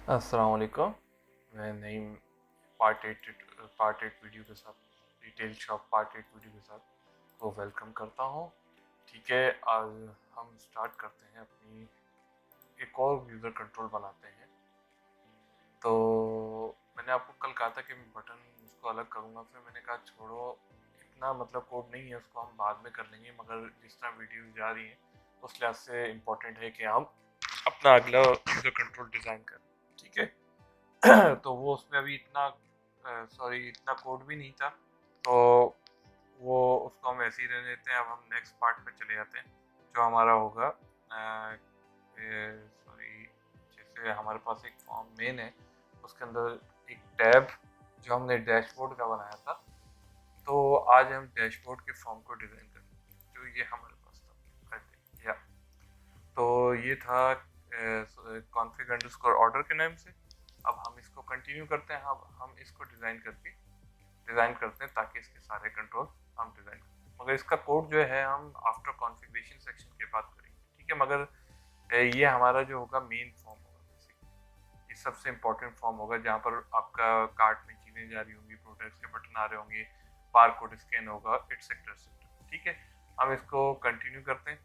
अस्सलाम वालेकुम। मैं नई पार्ट एट वीडियो के साथ retail shop part at video के साथ को वेलकम करता हूँ। ठीक है, आज हम स्टार्ट करते हैं अपनी एक और यूज़र कंट्रोल बनाते हैं। तो मैंने आपको कल कहा था कि मैं बटन उसको अलग करूँगा, फिर मैंने कहा छोड़ो, इतना मतलब कोड नहीं है, उसको हम बाद में कर लेंगे, मगर जिस तरह वीडियो जा रही है उस लिहाज से इम्पोर्टेंट है कि हम अपना अगला यूज़र कंट्रोल डिज़ाइन करें। ठीक है तो वो उसमें अभी इतना कोड भी नहीं था, तो वो उसको हम ऐसे ही रहने देते हैं। अब हम नेक्स्ट पार्ट पे चले जाते हैं जो हमारा होगा। जैसे हमारे पास एक फॉर्म मेन है, उसके अंदर एक टैब जो हमने डैशबोर्ड का बनाया था, तो आज हम डैशबोर्ड के फॉर्म को डिज़ाइन करेंगे जो ये हमारे पास था। या तो ये था कॉन्फ़िग अंडरस्कोर ऑर्डर के नाम से। अब हम इसको कंटिन्यू करते हैं। अब हम इसको डिज़ाइन करते हैं ताकि इसके सारे कंट्रोल हम डिज़ाइन करें, मगर इसका कोड जो है हम आफ्टर कॉन्फ़िगरेशन सेक्शन के बाद करेंगे। ठीक है, मगर ये हमारा जो होगा मेन फॉर्म होगा, बेसिकली ये सबसे इम्पोर्टेंट फॉर्म होगा जहाँ पर आपका कार्ट में चीज़ें जा रही होंगी, प्रोडक्ट्स के बटन आ रहे होंगे, बार कोड स्कैन होगा, एटसेट्रा एटसेट्रा। ठीक है, हम इसको कंटिन्यू करते हैं।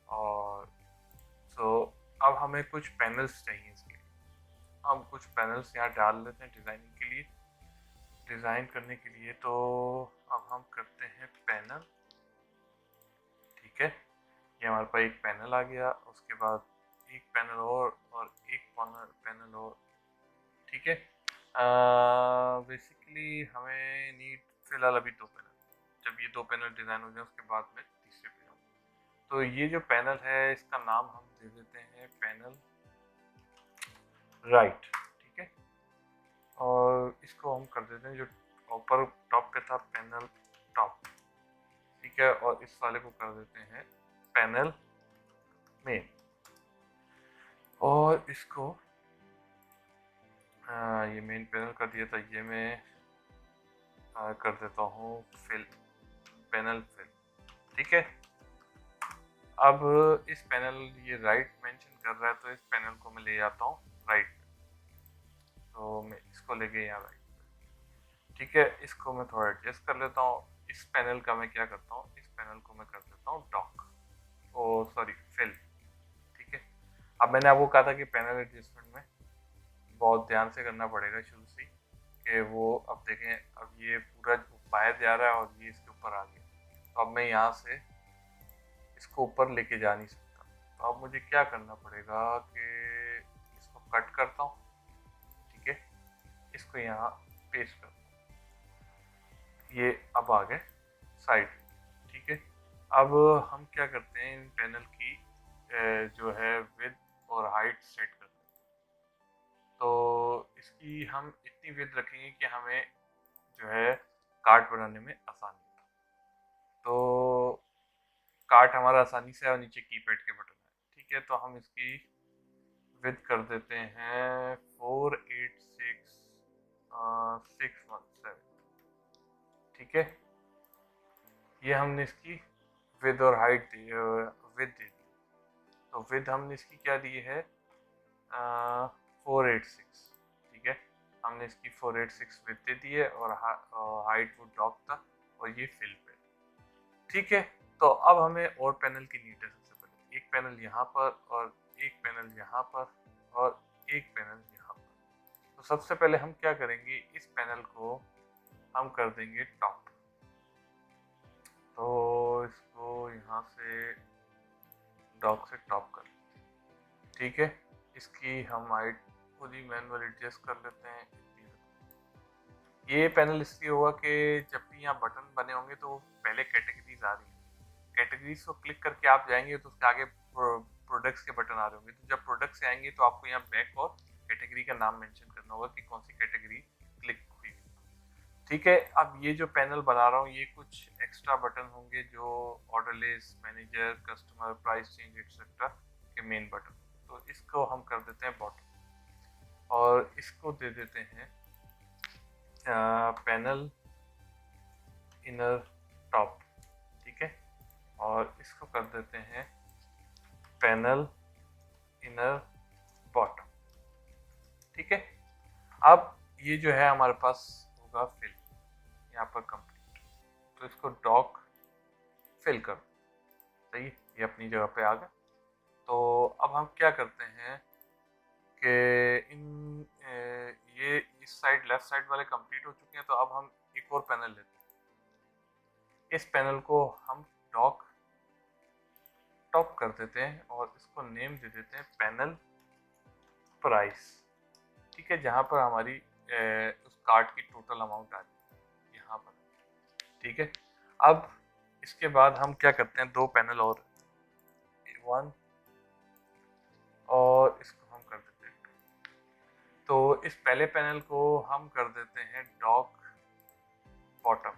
और सो अब हमें कुछ पैनल्स चाहिए इसके लिए। हम कुछ पैनल्स यहाँ डाल लेते हैं डिज़ाइनिंग के लिए, डिज़ाइन करने के लिए। तो अब हम करते हैं पैनल। ठीक है, ये हमारे पास एक पैनल आ गया, उसके बाद एक पैनल और एक पैनल और। ठीक है, बेसिकली हमें नीड फिलहाल अभी दो पैनल। जब ये दो पैनल डिज़ाइन हो जाए उसके बाद में तीसरे पे जाऊँ। तो ये जो पैनल है इसका नाम हम दे देते हैं पैनल राइट। ठीक है, और इसको हम कर देते हैं जो ऊपर टॉप पे था पैनल टॉप। ठीक है, और इस वाले को कर देते हैं पैनल मेन। और इसको ये मेन पैनल कर दिया था, ये मैं कर देता हूँ फिल, पैनल फिल। ठीक है, अब इस पैनल, ये राइट मेंशन कर रहा है तो इस पैनल को मैं ले जाता हूँ राइट। तो मैं इसको लेके यहाँ राइट। ठीक है, इसको मैं थोड़ा एडजस्ट कर लेता हूँ। इस पैनल का मैं क्या करता हूँ, इस पैनल को मैं कर देता हूँ डॉक, ओ सॉरी फिल। ठीक है, अब मैंने आपको कहा था कि पैनल एडजस्टमेंट में बहुत ध्यान से करना पड़ेगा शुरू से कि वो, अब देखें, अब ये पूरा बाहर जा रहा है और ये इसके ऊपर आ गया, तो अब मैं यहाँ से इसको ऊपर लेके जा नहीं सकता। तो अब मुझे क्या करना पड़ेगा कि इसको कट करता हूँ। ठीक है, इसको यहाँ पेस्ट करता हूँ, ये अब आ गए साइड। ठीक है, अब हम क्या करते हैं, इन पैनल की जो है विड्थ और हाइट सेट करते हैं। तो इसकी हम इतनी विड्थ रखेंगे कि हमें जो है कार्ट बनाने में आसानी हो। तो कार्ट हमारा आसानी से, और नीचे कीपैड के बटन है। ठीक है, तो हम इसकी विड्थ कर देते हैं 486617। ठीक है, ये हमने इसकी विड्थ और हाइट दी, विड्थ दे दी। तो विड्थ हमने इसकी क्या दी है, 486। ठीक है, हमने इसकी 486 विड्थ दे दी है, और हाइट वो डॉक था, और ये फिल पे। ठीक है, तो अब हमें और पैनल की नीड है। सबसे पहले एक पैनल यहाँ पर, और एक पैनल यहाँ पर, और एक पैनल यहाँ पर। तो सबसे पहले हम क्या करेंगे, इस पैनल को हम कर देंगे टॉप। तो इसको यहाँ से डॉक से टॉप कर। ठीक है, इसकी हम हाइट खुद ही मैनुअल एडजस्ट कर लेते हैं। ये पैनल इसलिए होगा कि जब भी यहाँ बटन बने होंगे तो पहले कैटेगरीज आ रही है, कैटेगरीज को क्लिक करके आप जाएंगे तो उसके आगे प्रोडक्ट्स के बटन आ रहे होंगे। तो जब प्रोडक्ट्स से आएंगे तो आपको यहाँ बैक और कैटेगरी का नाम मेंशन करना होगा कि कौन सी कैटेगरी क्लिक हुई। ठीक है, अब ये जो पैनल बना रहा हूँ, ये कुछ एक्स्ट्रा बटन होंगे जो order list, manager, customer, price change etcetera के मेन बटन। तो इसको हम कर देते हैं बॉटम, और इसको दे देते हैं पैनल इनर टॉप। ठीक है, और इसको कर देते हैं पैनल इनर बॉटम। ठीक है। अब ये जो है हमारे पास होगा फिल, यहाँ पर कंप्लीट, तो इसको डॉक फिल करो। सही, ये अपनी जगह पे आ गया। तो अब हम क्या करते हैं कि ये इस साइड लेफ्ट साइड वाले कंप्लीट हो चुके हैं, तो अब हम एक और पैनल लेते हैं। इस पैनल को हम डॉक टॉप कर देते हैं और इसको नेम दे देते हैं पैनल प्राइस। ठीक है, जहाँ पर हमारी उस कार्ड की टोटल अमाउंट आ जाए यहाँ पर। ठीक है, अब इसके बाद हम क्या करते हैं, दो पैनल और, वन, और इसको हम कर देते हैं टू। तो इस पहले पैनल को हम कर देते हैं डॉक बॉटम।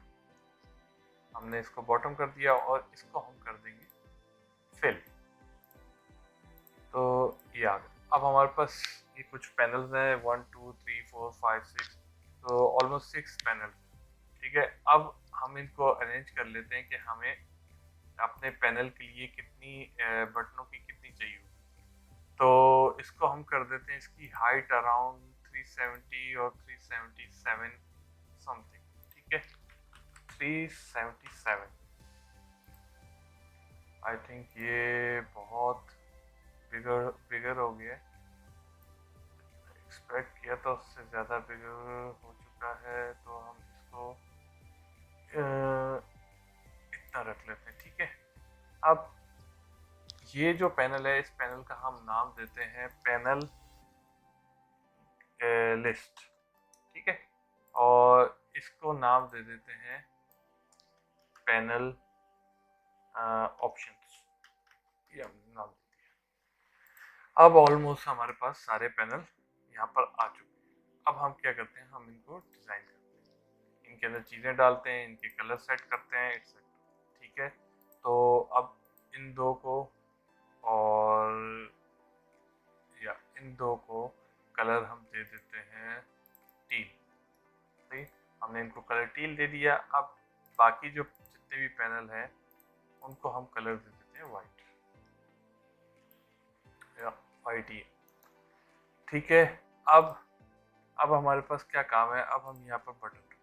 हमने इसको बॉटम कर दिया और इसको हम कर देंगे फिल। तो ये आ गया। अब हमारे पास ये कुछ पैनल्स हैं, 1 2 3 4 5 6, तो ऑलमोस्ट 6 पैनल। ठीक है, अब हम इनको अरेंज कर लेते हैं कि हमें अपने पैनल के लिए कितनी बटनों की कितनी चाहिए। तो इसको हम कर देते हैं, इसकी हाइट अराउंड 370 और 377 समथिंग। ठीक है, 377। आई थिंक ये बहुत बिगर बिगर हो गया है, एक्सपेक्ट किया था उससे ज़्यादा बिगर हो चुका है। तो हम इसको इतना रख लेते हैं। ठीक है, अब ये जो पैनल है, इस पैनल का हम नाम देते हैं पैनल लिस्ट। ठीक है, और इसको नाम दे देते हैं पैनल ऑप्शंस। ये हमने नाम दे दिया। अब ऑलमोस्ट हमारे पास सारे पैनल यहाँ पर आ चुके हैं। अब हम क्या करते हैं, हम इनको डिज़ाइन करते हैं, इनके अंदर चीज़ें डालते हैं, इनके कलर सेट करते हैं एक्सेट्रा। ठीक है, तो अब इन दो को और या इन दो को कलर हम दे देते हैं टील। सही, हमने इनको कलर टील दे दिया। अब बाकी जो जितने भी पैनल हैं उनको हम कलर दे देते हैं वाइट, या वाइट ही। ठीक है, अब हमारे पास क्या काम है, अब हम यहाँ पर बटन रखते हैं।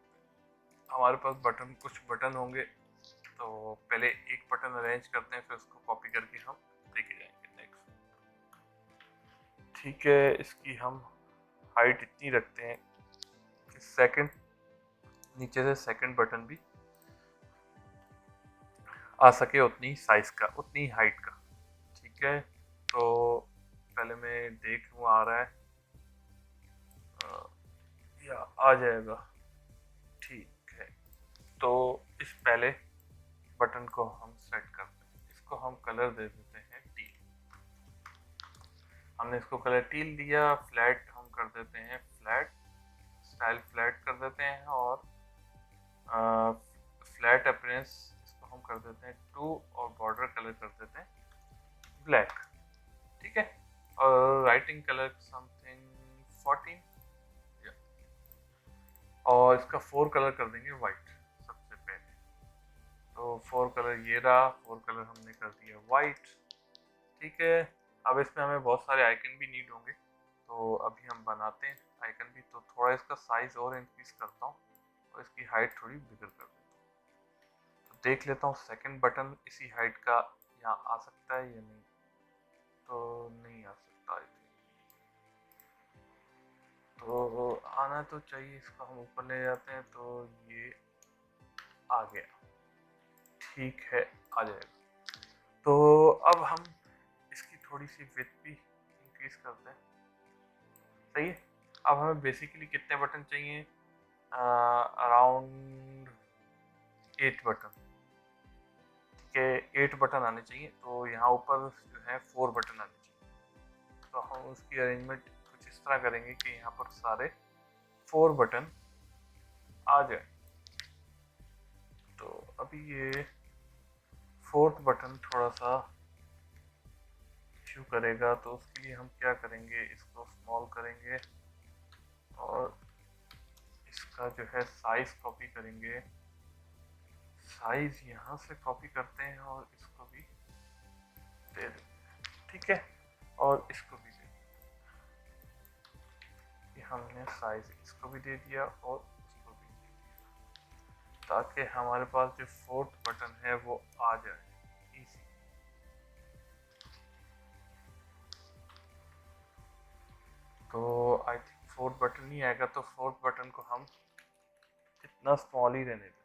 हमारे पास बटन, कुछ बटन होंगे, तो पहले एक बटन अरेंज करते हैं, फिर उसको कॉपी करके हम लेके जाएंगे नेक्स्ट। ठीक है, इसकी हम हाइट इतनी रखते हैं कि सेकंड, नीचे से सेकंड बटन भी आ सके उतनी साइज का, उतनी हाइट का। ठीक है, तो पहले मैं देख लूँ आ रहा है या आ जाएगा। ठीक है, तो इस पहले बटन को हम सेट करते हैं, इसको हम कलर दे देते हैं टील। हमने इसको कलर टील दिया। फ्लैट हम कर देते हैं फ्लैट, स्टाइल फ्लैट कर देते हैं, और फ्लैट अपीयरेंस इसको हम कर देते हैं 2, और बॉर्डर कलर कर देते हैं ब्लैक। ठीक है, और राइटिंग कलर समथिंग 14, और इसका 4 कलर कर देंगे वाइट सबसे पहले। तो 4 कलर ये रहा, 4 कलर हमने कर दिया वाइट। ठीक है, अब इसमें हमें बहुत सारे आइकन भी नीड होंगे, तो अभी हम बनाते हैं आइकन भी। तो थोड़ा इसका साइज और इंक्रीज करता हूँ और इसकी हाइट थोड़ी बिगर कर देता हूँ। तो देख लेता हूँ सेकंड बटन इसी हाइट का यहाँ आ सकता है या नहीं। तो नहीं आ सकता है, तो आना तो चाहिए। इसको हम ऊपर ले जाते हैं, तो ये आ गया। ठीक है, आ जाएगा। तो अब हम इसकी थोड़ी सी विड्थ भी इंक्रीज करते हैं। सही है, अब हमें बेसिकली कितने बटन चाहिए, अराउंड 8 बटन। ठीक है, 8 बटन आने चाहिए। तो यहाँ ऊपर जो है 4 बटन आने चाहिए। तो हम उसकी अरेंजमेंट कुछ इस तरह करेंगे कि यहाँ पर सारे 4 बटन आ जाए। तो अभी ये 4th बटन थोड़ा सा इशू करेगा, तो उसके लिए हम क्या करेंगे, इसको स्मॉल करेंगे और इसका जो है साइज कॉपी करेंगे। साइज यहाँ से कॉपी करते हैं और इसको भी दे देते हैं। ठीक है, और इसको भी दे, साइज इसको भी दे दिया और उसको भी दे दिया, ताकि हमारे पास जो फोर्थ बटन है वो आ जाए इजी। तो आई थिंक फोर्थ बटन नहीं आएगा, तो फोर्थ बटन को हम इतना स्मॉल ही रहने देते,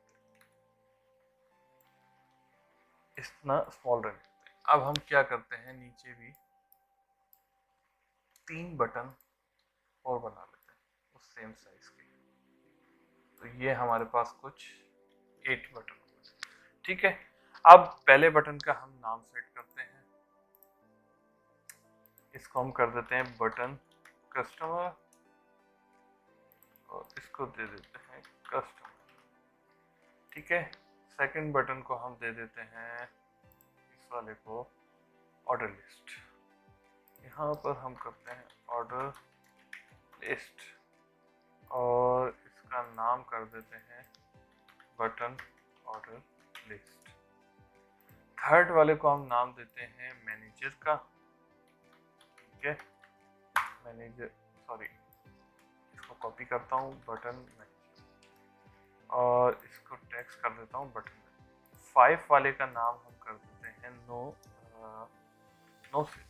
इतना स्मॉल रहने देते। अब हम क्या करते हैं, नीचे भी 3 बटन और बना लेते हैं उस सेम साइज के। तो ये हमारे पास कुछ 8 बटन हो गए। ठीक है, अब पहले बटन का हम नाम सेट करते हैं। इसको हम कर देते हैं बटन कस्टमर और इसको दे देते हैं कस्टमर। ठीक है, सेकंड बटन को हम दे देते हैं इस वाले को ऑर्डर लिस्ट। यहाँ पर हम करते हैं ऑर्डर लिस्ट और इसका नाम कर देते हैं बटन ऑर्डर लिस्ट। थर्ड वाले को हम नाम देते हैं मैनेजर का। ठीक है, मैनेजर, सॉरी इसको कॉपी करता हूँ, बटन मैनेजर, और इसको टेक्स्ट कर देता हूँ बटन मैनेजर। 5 वाले का नाम हम कर देते हैं no sale.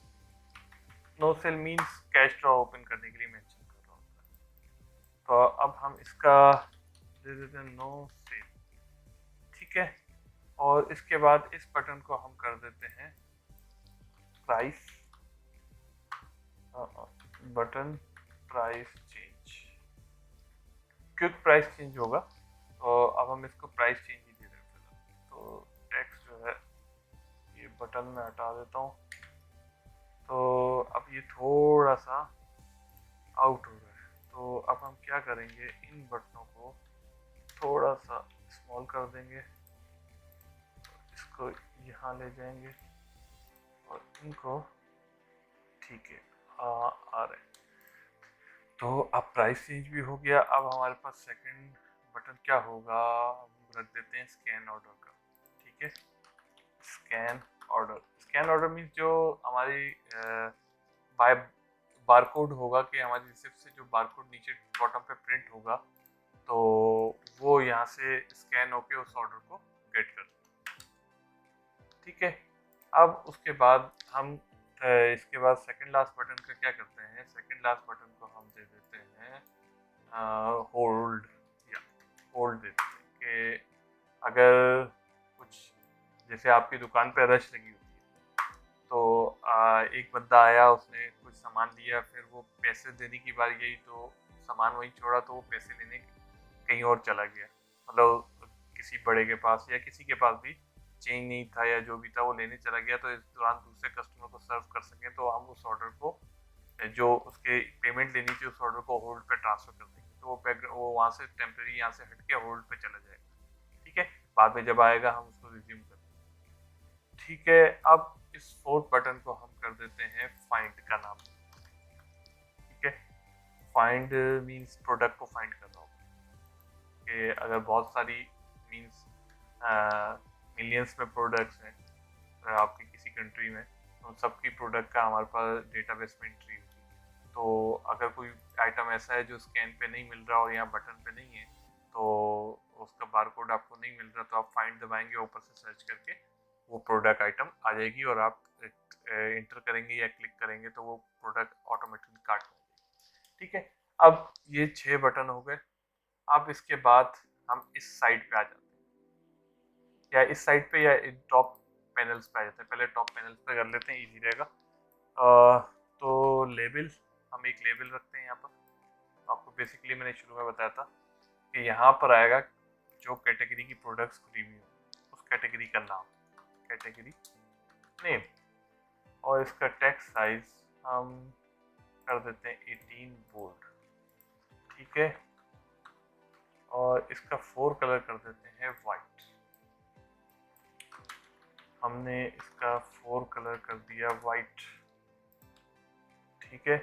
No sale means cash draw open करने के लिए मेंशन कर रहा होता है। तो अब हम इसका दे देते हैं नो सेल। ठीक है, और इसके बाद इस बटन को हम कर देते हैं price, button price change. Quick price change होगा, तो अब हम इसको प्राइस चेंज ही दे देते हैं। तो टेक्स्ट जो है ये बटन में हटा देता हूँ। तो अब ये थोड़ा सा आउट हो रहा है, तो अब हम क्या करेंगे, इन बटनों को थोड़ा सा स्मॉल कर देंगे, इसको यहाँ ले जाएंगे और इनको, ठीक है, आ रहे हैं। तो अब प्राइस चेंज भी हो गया। अब हमारे पास सेकंड बटन क्या होगा, हम रख देते हैं स्कैन ऑर्डर का। ठीक है, scan order. Scan order means जो हमारी बाय बारकोड होगा, कि हमारी रिसिप्ट से जो बारकोड नीचे बॉटम पे प्रिंट होगा, तो वो यहाँ से स्कैन होके उस ऑर्डर को गेट कर। ठीक है, अब उसके बाद हम इसके बाद सेकंड लास्ट बटन का क्या करते हैं, सेकंड लास्ट बटन को हम दे देते हैं होल्ड, या होल्ड देते हैं कि अगर कुछ, जैसे आपकी दुकान पे रश लगी होती है, तो एक बंदा आया, उसने कुछ सामान लिया, फिर वो पैसे देने की बारी आई, तो सामान वहीं छोड़ा, तो वो पैसे लेने कहीं और चला गया, मतलब किसी बड़े के पास या किसी के पास भी चेंज नहीं था या जो भी था वो लेने चला गया, तो इस दौरान दूसरे कस्टमर को सर्व कर सकें, तो हम उस ऑर्डर को, जो उसके पेमेंट लेनी थी, उस ऑर्डर को होल्ड पे ट्रांसफर कर देंगे, तो वो वहाँ से टेम्परेरी यहाँ से हट के होल्ड पे चला जाएगा। ठीक है, बाद में जब आएगा हम उसको रिज्यूम कर देंगे। ठीक है, अब इस फोर्थ बटन को हम कर देते हैं फाइंड का नाम। ठीक है, फाइंड मीन्स प्रोडक्ट को फाइंड करना होगा, कि अगर बहुत सारी मीन्स मिलियंस में प्रोडक्ट्स हैं आपकी किसी कंट्री में, तो सबकी प्रोडक्ट का हमारे पास डेटाबेस में एंट्री होगी। तो अगर कोई आइटम ऐसा है जो स्कैन पे नहीं मिल रहा और यहाँ बटन पे नहीं है, तो उसका बारकोड आपको नहीं मिल रहा, तो आप फाइंड दबाएंगे, ऊपर से सर्च करके वो प्रोडक्ट आइटम आ जाएगी, और आप इंटर करेंगे या क्लिक करेंगे तो वो प्रोडक्ट ऑटोमेटिकली काट हो जाएगी। ठीक है, अब ये 6 बटन हो गए। अब इसके बाद हम इस साइड पे आ जाते हैं, या इस साइड पे या टॉप पैनल्स पे आ जाते हैं। पहले टॉप पैनल्स पे कर लेते हैं, इजी रहेगा। तो लेबल, हम एक लेबल रखते हैं यहाँ पर। आपको बेसिकली मैंने शुरू में बताया था कि यहाँ पर आएगा जो कैटेगरी की प्रोडक्ट्स खुली हुई हो, उस कैटेगरी का नाम, कैटेगरी नेम, और इसका टेक्स्ट साइज हम कर देते हैं 18 बोल्ड। ठीक है, और इसका 4 कलर कर देते हैं वाइट। हमने इसका 4 कलर कर दिया वाइट। ठीक है,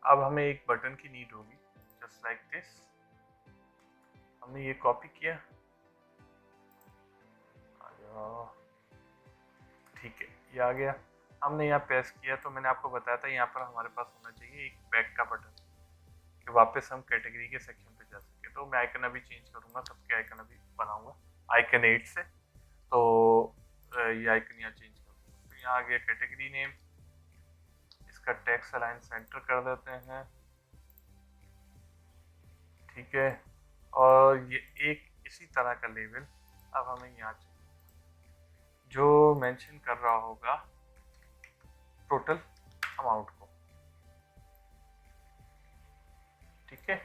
अब हमें एक बटन की नीड होगी, जस्ट लाइक दिस। हमने ये कॉपी किया, ठीक है, ये आ गया। हमने यहाँ पेस्ट किया, तो मैंने आपको बताया था यहाँ पर हमारे पास होना चाहिए एक बैक का बटन। कि वापस हम कैटेगरी के सेक्शन पे जा सके। तो मैं आइकन अभी चेंज करूँगा, सबके आइकन अभी बनाऊँगा आइकन 8 से। तो ये आइकन यहाँ चेंज करूँगा। तो यहाँ आ गया कैटेगरी नेम, इसका टेक्स्ट अलाइन सेंटर कर देते हैं, ठीक है। और ये एक इसी तरह का लेवल अब हमें यहाँ चाहिए जो मेंशन कर रहा होगा टोटल अमाउंट को, ठीक है।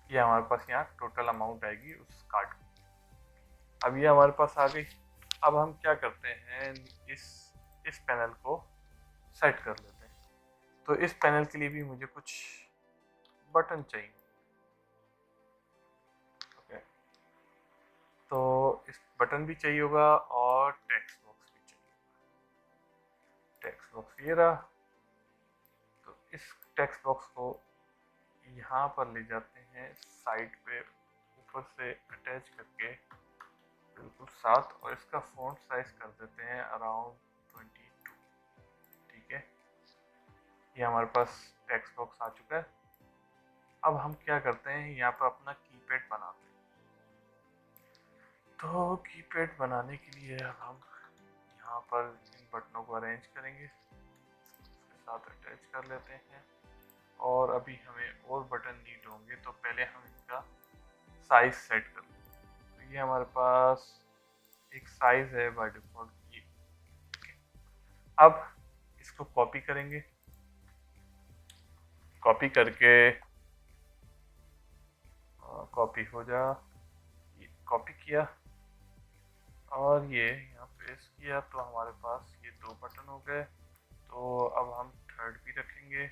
ये हमारे पास यहाँ टोटल अमाउंट आएगी उस कार्ड की। अब ये हमारे पास आ गई। अब हम क्या करते हैं, इस पैनल को सेट कर लेते हैं। तो इस पैनल के लिए भी मुझे कुछ बटन चाहिए, ओके। तो इस बटन भी चाहिए होगा और टेक्स्ट बॉक्स भी चाहिए। टेक्स्ट बॉक्स ये रहा। तो इस टेक्स्ट बॉक्स को यहाँ पर ले जाते हैं साइड पे ऊपर से अटैच करके बिल्कुल साथ, और इसका फॉन्ट साइज कर देते हैं अराउंड 22, ठीक है। ये हमारे पास टेक्स्ट बॉक्स आ चुका है। अब हम क्या करते हैं, यहाँ पर अपना कीपैड बनाते हैं। तो कीपैड बनाने के लिए हम यहाँ पर इन बटनों को अरेंज करेंगे, इसके साथ अटैच कर लेते हैं। और अभी हमें और बटन नीड होंगे, तो पहले हम इनका साइज सेट कर लेते हैं। तो ये हमारे पास एक साइज है बाय डिफॉल्ट ये। अब इसको कॉपी करेंगे, कॉपी करके कॉपी हो जा, ये कॉपी किया और ये यहाँ पेस्ट किया, तो हमारे पास ये 2 बटन हो गए। तो अब हम थर्ड भी रखेंगे।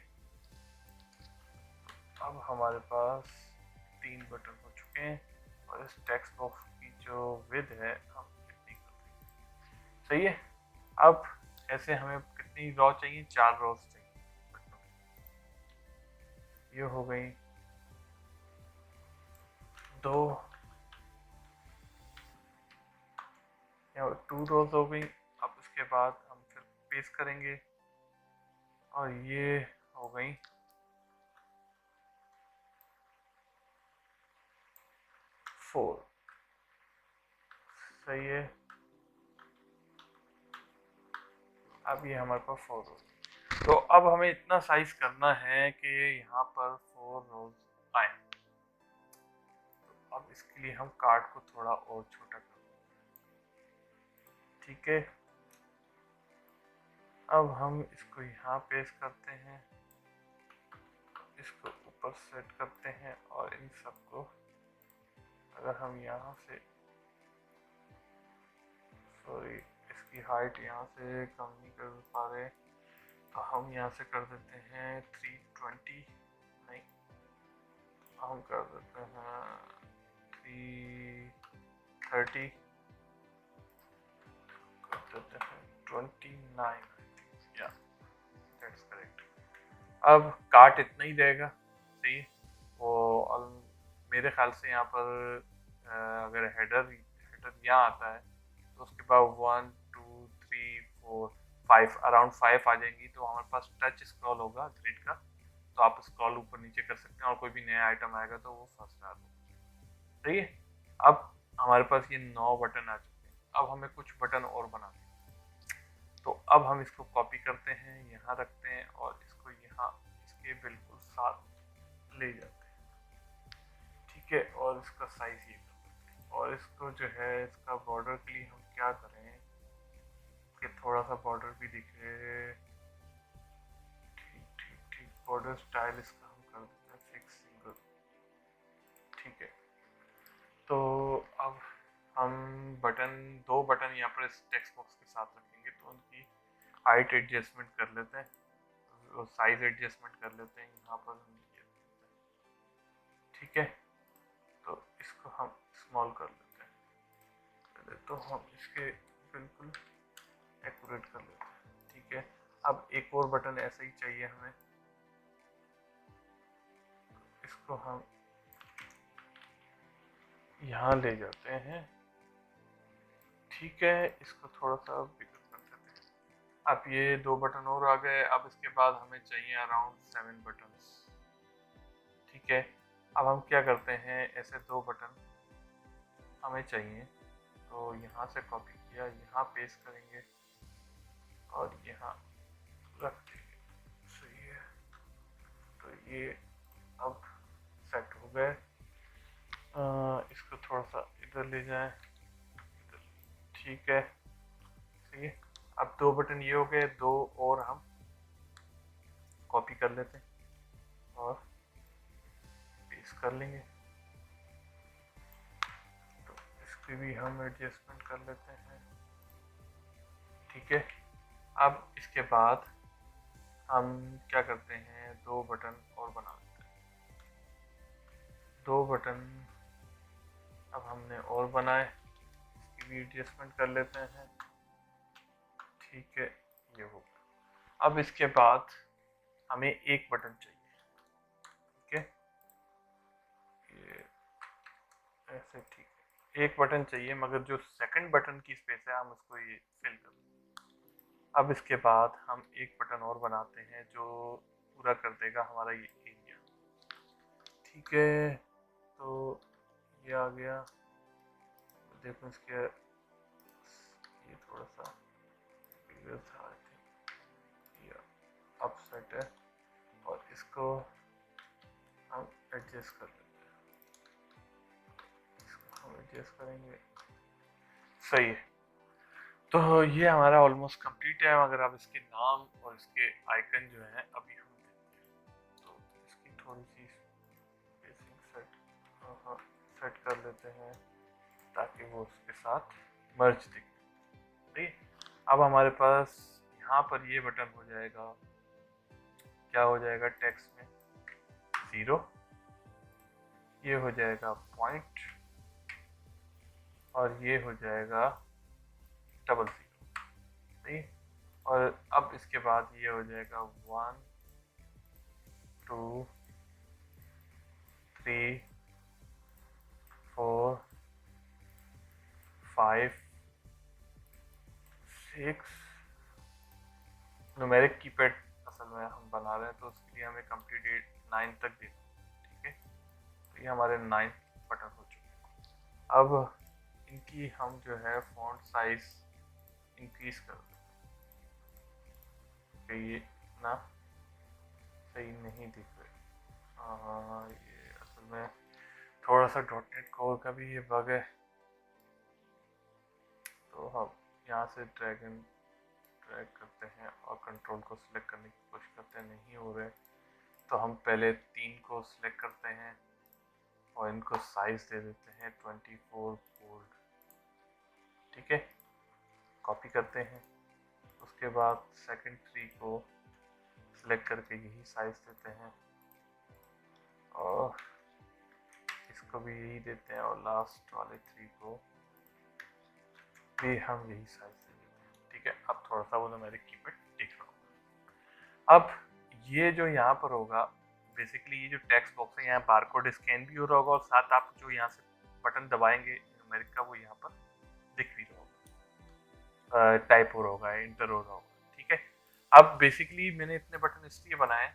अब हमारे पास 3 बटन हो चुके हैं और इस टेक्स्ट बॉक्स की जो विड्थ है हम इतनी कर देंगे, सही है। अब ऐसे हमें कितनी रो चाहिए, 4 रोज चाहिए बटनों की। ये हो गई 2, 2 रोज हो गई। अब उसके बाद हम फिर पेस्ट करेंगे और ये हो गई 4, सही है। अब ये हमारे पास 4 रोज। तो अब हमें इतना साइज करना है कि यहाँ पर 4 रोज आए। तो अब इसके लिए हम कार्ड को थोड़ा और छोटा कर देंगे, ठीक है। अब हम इसको यहाँ पेस्ट करते हैं, इसको ऊपर सेट करते हैं और इन सबको अगर हम यहाँ से, सॉरी इसकी हाइट यहाँ से कम नहीं कर पा रहे, तो हम यहाँ से कर देते हैं 320, नहीं हम कर देते हैं 330, कर देते हैं 29, या दैट्स करेक्ट। अब काट इतना ही रहेगा, सही है। वो मेरे ख्याल से यहाँ पर अगर हेडर यहाँ आता है तो उसके बाद 1 2 3 4 5 अराउंड 5 आ जाएंगी, तो हमारे पास टच स्क्रॉल होगा ग्रिड का। तो आप स्क्रॉल ऊपर नीचे कर सकते हैं और कोई भी नया आइटम आएगा तो वो फर्स्ट आ होगा, सही है। अब हमारे पास ये 9 बटन आ चुके हैं। अब हमें कुछ बटन और बनाने हैं। तो अब हम इसको कॉपी करते हैं, यहाँ रखते हैं और इसको यहाँ इसके बिल्कुल साथ ले जाते हैं, ठीक है। और इसका साइज ये कर देते हैं। और इसको जो है इसका बॉर्डर के लिए हम क्या करें कि थोड़ा सा बॉर्डर भी दिखे, ठीक ठीक ठीक। बॉर्डर स्टाइल इसका हम कर देते हैं फिक्स सिंगल, ठीक है। तो अब हम दो बटन यहाँ पर इस टेक्स्ट बॉक्स के साथ रखेंगे, तो उनकी हाइट एडजस्टमेंट कर लेते हैं, साइज एडजस्टमेंट कर लेते हैं यहाँ पर हम ये, ठीक है। तो इसको हम स्मॉल कर लेते हैं पहले, तो हम इसके बिल्कुल एक्यूरेट कर लेते हैं, ठीक है। अब एक और बटन ऐसा ही चाहिए हमें, इसको हम यहाँ ले जाते हैं, ठीक है। इसको थोड़ा सा बिगर कर देते हैं। अब ये 2 बटन और आ गए। अब इसके बाद हमें चाहिए अराउंड 7 बटन्स, ठीक है, अब हम क्या करते हैं, ऐसे दो बटन हमें चाहिए, तो यहाँ से कॉपी किया, यहाँ पेस्ट करेंगे और यहाँ रख देंगे। सही है, तो ये अब सेट हो गए। इसको थोड़ा सा इधर ले जाएं, ठीक है। सही है, अब दो बटन ये हो गए, दो और हम कॉपी कर लेते हैं और पेस्ट कर लेंगे। तो इसकी भी हम एडजस्टमेंट कर लेते हैं, ठीक है। अब इसके बाद हम क्या करते हैं, दो बटन और बना लेते हैं। दो बटन अब हमने और बनाए, इसकी भी एडजस्टमेंट कर लेते हैं, ठीक है। ये हो गया। अब इसके बाद हमें एक बटन चाहिए, ठीक है, ये ऐसे, ठीक है। एक बटन चाहिए, मगर जो सेकंड बटन की स्पेस है हम उसको ये फिल कर दें। अब इसके बाद हम एक बटन और बनाते हैं जो पूरा कर देगा हमारा ये एरिया, ठीक है। तो ये आ गया, देखो इसके ये थोड़ा सा बिगर था, आई थिंक ये अब सेट है, और इसको हम एडजस्ट कर लेते हैं, इसको हम एडजस्ट करेंगे। सही है, तो ये हमारा ऑलमोस्ट कंप्लीट है। अगर आप इसके नाम और इसके आइकन जो है अभी हम देखते हैं, तो इसकी थोड़ी सी स्पेसिंग सेट कर लेते हैं ताकि वो उसके साथ मर्ज दिखे, ठीक है। अब हमारे पास यहाँ पर ये बटन हो जाएगा, क्या हो जाएगा, टेक्स्ट में 0, ये हो जाएगा पॉइंट, और ये हो जाएगा डबल 0, सही। और अब इसके बाद ये हो जाएगा 1 2 3 4 5 6। न्यूमेरिक कीपैड असल में हम बना रहे हैं, तो उसके लिए हमें कंप्लीट 9 तक देना, ठीक है। तो ये हमारे 9 बटन हो चुके हैं। अब इनकी हम जो है फॉन्ट साइज इंक्रीज कर दें, कि ये ना सही नहीं दिख रहे। ये असल में थोड़ा सा डॉटनेट कोर का भी ये बग है, तो हम यहाँ से ड्रैग करते हैं और कंट्रोल को सिलेक्ट करने की कोशिश करते हैं, नहीं हो रहे, तो हम पहले 3 को सिलेक्ट करते हैं और इनको साइज दे देते हैं 24 बोल्ड, ठीक है। कॉपी करते हैं, उसके बाद सेकंड 3 को सिलेक्ट करके यही साइज देते हैं, और इसको भी यही देते हैं, और लास्ट वाले 3 को भी हम यही साइज दे देते हैं, ठीक है। अब थोड़ा सा वो मेरे कीपैड दिख रहा होगा। अब ये जो यहाँ पर होगा, बेसिकली ये जो टेक्स्ट बॉक्स है, यहाँ बारकोड स्कैन भी हो रहा होगा, और साथ आप जो यहाँ से बटन दबाएंगे न्यूमेरिक का, वो यहाँ पर दिख भी रहा होगा, टाइप हो रहा होगा, इंटर हो रहा होगा, ठीक है। अब बेसिकली मैंने इतने बटन इसलिए बनाए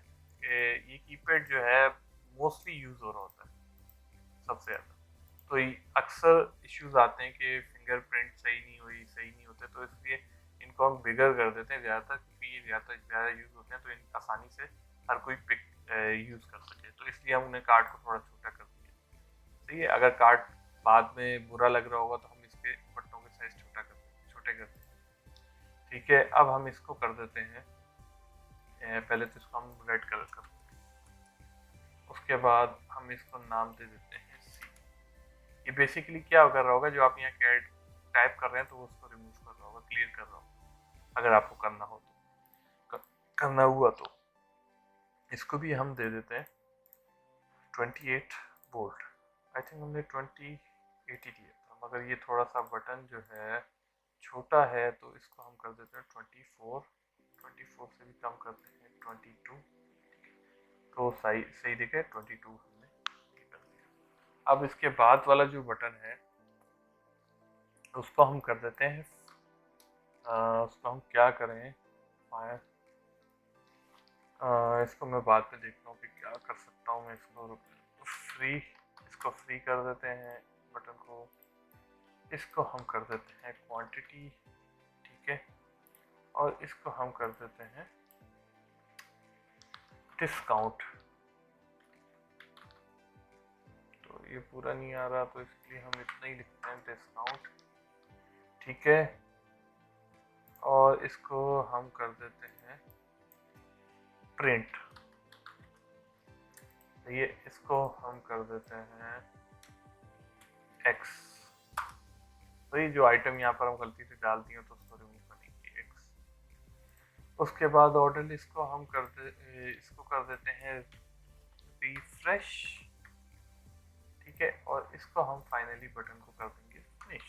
कि ये कीपैड जो है मोस्टली यूज हो रहा होता है सबसे ज़्यादा, तो अक्सर इश्यूज आते हैं कि फिंगरप्रिंट सही नहीं होते, तो इसलिए इनको हम बिगर कर देते हैं ज़्यादातर, क्योंकि ये ज़्यादा यूज़ होते हैं, तो इन आसानी से हर कोई पिक यूज़ कर सके, तो इसलिए हम उन्हें कार्ड को थोड़ा छोटा कर दिया, सही है। अगर कार्ड बाद में बुरा लग रहा होगा तो हम इसके बटनों के साइज छोटे कर देते हैं, ठीक है। अब हम इसको कर देते हैं, पहले तो इसको हम रेड कलर कर देते हैं, उसके बाद हम इसको नाम दे देते हैं सी। ये बेसिकली क्या कर रहा होगा, जो आप यहाँ कैड टाइप कर रहे हैं तो वो उसको रिमूव कर रहा होगा, क्लियर कर रहा होगा, अगर आपको करना हो तो, करना हुआ तो। इसको भी हम दे देते हैं 28 वोल्ट, आई थिंक हमने 2080 दिया था, मगर ये थोड़ा सा बटन जो है छोटा है, तो इसको हम कर देते हैं 24 से भी कम करते हैं 22, तो सही दिखे 22 हमने कर दिया। अब इसके बाद वाला जो बटन है उसको हम कर देते हैं, उसको हम क्या करें, इसको मैं बाद में देखता हूँ कि क्या कर सकता करता हूँ मैं इसको फ्री, इसको फ्री कर देते हैं बटन को, इसको हम कर देते हैं क्वांटिटी, ठीक है, और इसको हम कर देते हैं डिस्काउंट। तो ये पूरा नहीं आ रहा तो इसलिए हम इतना ही लिखते हैं डिस्काउंट, ठीक है, और इसको हम कर देते हैं प्रिंट, ये इसको हम कर देते हैं एक्स। तो ये जो आइटम यहाँ पर हम गलती से डाल दिए तो उसको रिमूव करेंगे एक्स। उसके बाद ऑर्डर लिस्ट को हम इसको कर देते हैं रिफ्रेश, ठीक है, और इसको हम फाइनली बटन को कर देंगे फिनिश,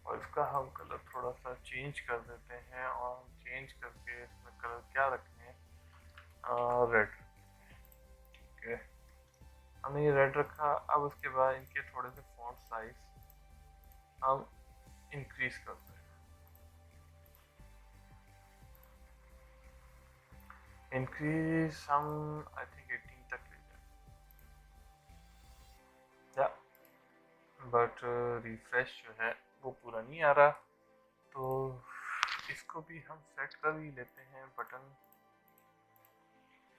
और इसका हम कलर थोड़ा सा चेंज कर देते हैं, और हम चेंज करके इसमें कलर क्या रखने हैं, रेड, ठीक है, हमने ये रेड रखा। अब उसके बाद इनके थोड़े से फॉन्ट साइज हम इंक्रीज करते हैं, इंक्रीज हम आई थिंक 18 तक ले जाए, बट रिफ्रेश जो है वो पूरा नहीं आ रहा, तो इसको भी हम सेट कर ही लेते हैं बटन,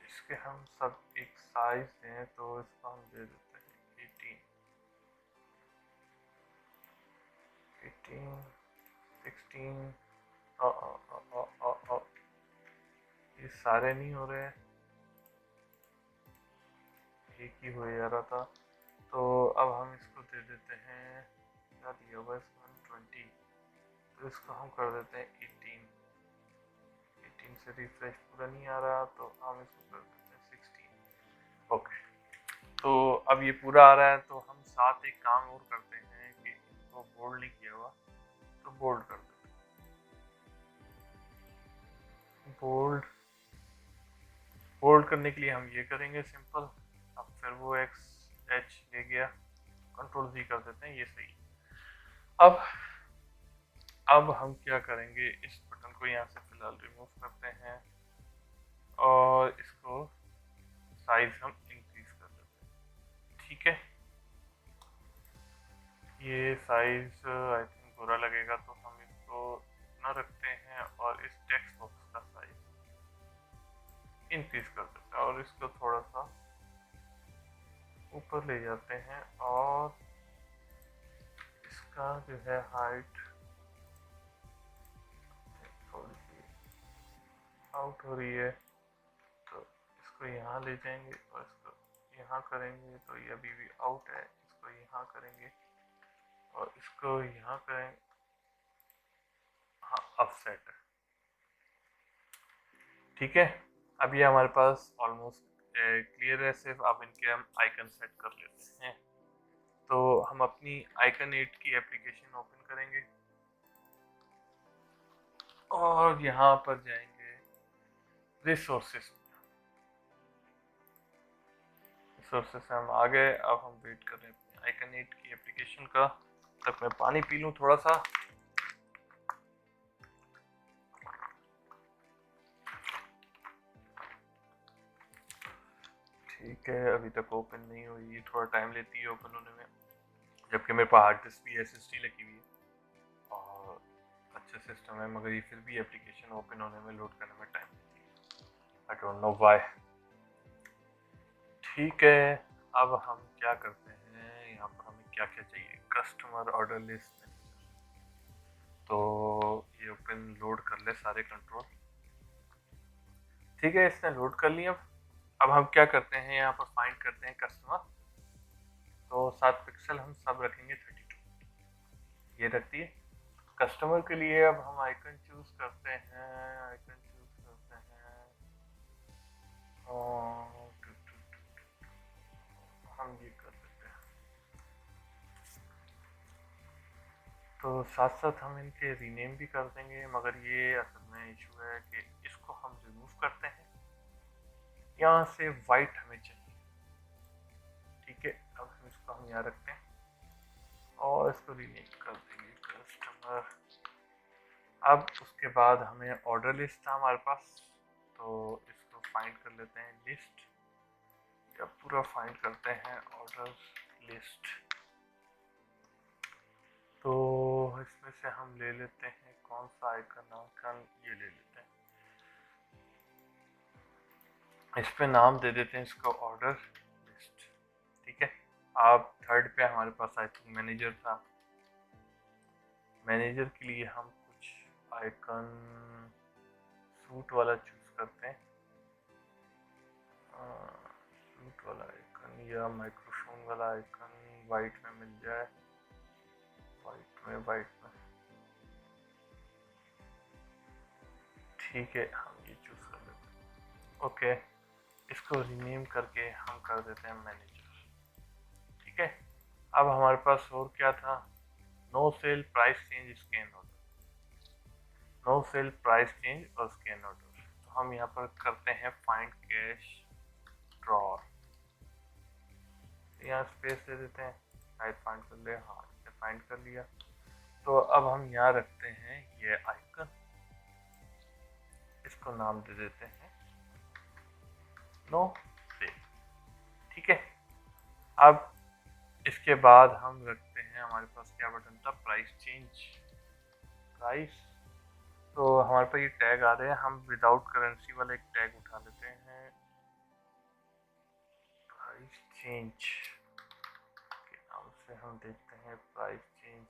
इसके हम सब एक साइज दें, तो इसको हम दे देते हैं 18 16। ये सारे नहीं हो रहे, एक ही हो जा रहा था, तो अब हम इसको दे देते हैं, क्या दिया हुआ इसको 20, तो इसको हम कर देते हैं 18 से रिफ्रेश पूरा नहीं आ रहा तो हम इसको कर देते हैं 16। ओके, तो अब ये पूरा आ रहा है, तो हम साथ एक काम और करते हैं कि इसको बोल्ड नहीं किया हुआ तो बोल्ड कर देते हैं। बोल्ड करने के लिए हम ये करेंगे सिंपल, अब फिर वो एक्स एच ले गया, कंट्रोल जी कर देते हैं, ये सही। अब हम क्या करेंगे, इस बटन को यहाँ से फिलहाल रिमूव करते हैं, और इसको साइज हम इंक्रीज कर देते हैं, ठीक है, ये साइज आई थिंक बुरा लगेगा तो हम इसको इतना रखते हैं, और इस टेक्स्ट बॉक्स का साइज इंक्रीज कर देते हैं, और इसको थोड़ा सा ऊपर ले जाते हैं, और इसका जो है हाइट थोड़ी सी आउट हो रही है, तो इसको यहाँ ले जाएंगे और इसको यहाँ करेंगे, तो ये अभी भी आउट है, इसको यहाँ करेंगे और इसको यहाँ करेंगे, हाँ अब सेट है, ठीक है। अब ये हमारे पास ऑलमोस्ट क्लियर है, सिर्फ अब इनके हम आइकन सेट कर लेते हैं। तो हम अपनी आइकन 8 की एप्लीकेशन ओपन करेंगे और यहाँ पर जाएंगे रिसोर्सेस से हम आ गए। अब हम वेट कर रहे हैं आइकन 8 की एप्लीकेशन का, तब मैं पानी पी लूँ थोड़ा सा। ठीक है, अभी तक ओपन नहीं हुई, ये थोड़ा टाइम लेती है ओपन होने में, जबकि मेरे पास हार्ड डिस्क भी SSD लगी हुई है और अच्छा सिस्टम है, मगर ये फिर भी एप्लीकेशन ओपन होने में, लोड करने में टाइम लेती है। I don't know why. ठीक है, अब हम क्या करते हैं, यहाँ पर हमें क्या क्या चाहिए, कस्टमर ऑर्डर लिस्ट, तो ये ओपन लोड कर ले सारे कंट्रोल। ठीक है, इसने लोड कर लिया। अब हम क्या करते हैं, यहाँ पर फाइंड करते हैं कस्टमर, तो 7 पिक्सल हम सब रखेंगे 32, ये रखती है कस्टमर के लिए। अब हम आइकन चूज करते हैं, और हम ये कर देते हैं, तो साथ साथ हम इनके रीनेम भी कर देंगे, मगर ये असल में इशू है कि इसको हम रिमूव करते हैं, यहाँ से वाइट हमें चाहिए। ठीक है, अब हम इसको हम यहाँ रखते हैं और इसको रीनेम कर देंगे कस्टमर। अब उसके बाद हमें ऑर्डर लिस्ट था हमारे पास, तो इसको फाइंड कर लेते हैं लिस्ट, या पूरा फाइंड करते हैं ऑर्डर लिस्ट। तो इसमें से हम ले लेते हैं कौन सा आइकन, ये ले लेते हैं। इस पे नाम दे देते हैं इसको ऑर्डर लिस्ट। ठीक है, अब थर्ड पे हमारे पास आई थिंक मैनेजर था। मैनेजर के लिए हम कुछ आइकन सूट वाला चूज करते हैं, सूट वाला आइकन या माइक्रोफोन वाला आइकन वाइट में मिल जाए, वाइट में ठीक है, हम ये चूज कर लेते हैं। ओके, इसको रीनेम करके हम कर देते हैं मैनेजर। ठीक है, अब हमारे पास और क्या था, no sale price change scan order, no sale price change और स्कैन ऑर्डर। तो हम यहाँ पर करते हैं फाइंड कैश ड्रॉर, यहाँ स्पेस दे देते हैं, शायद फाइंड कर ले, हाँ फाइंड कर लिया। तो अब हम यहाँ रखते हैं ये आइकन, इसको नाम दे देते हैं नो सेल। ठीक है, अब इसके बाद हम रखते हैं, हमारे पास क्या बटन था, प्राइस चेंज, प्राइस। तो हमारे पास ये टैग आ रहे हैं, हम विदाउट करेंसी वाला एक टैग उठा लेते हैं, प्राइस चेंज के नाम से हम देखते हैं प्राइस चेंज,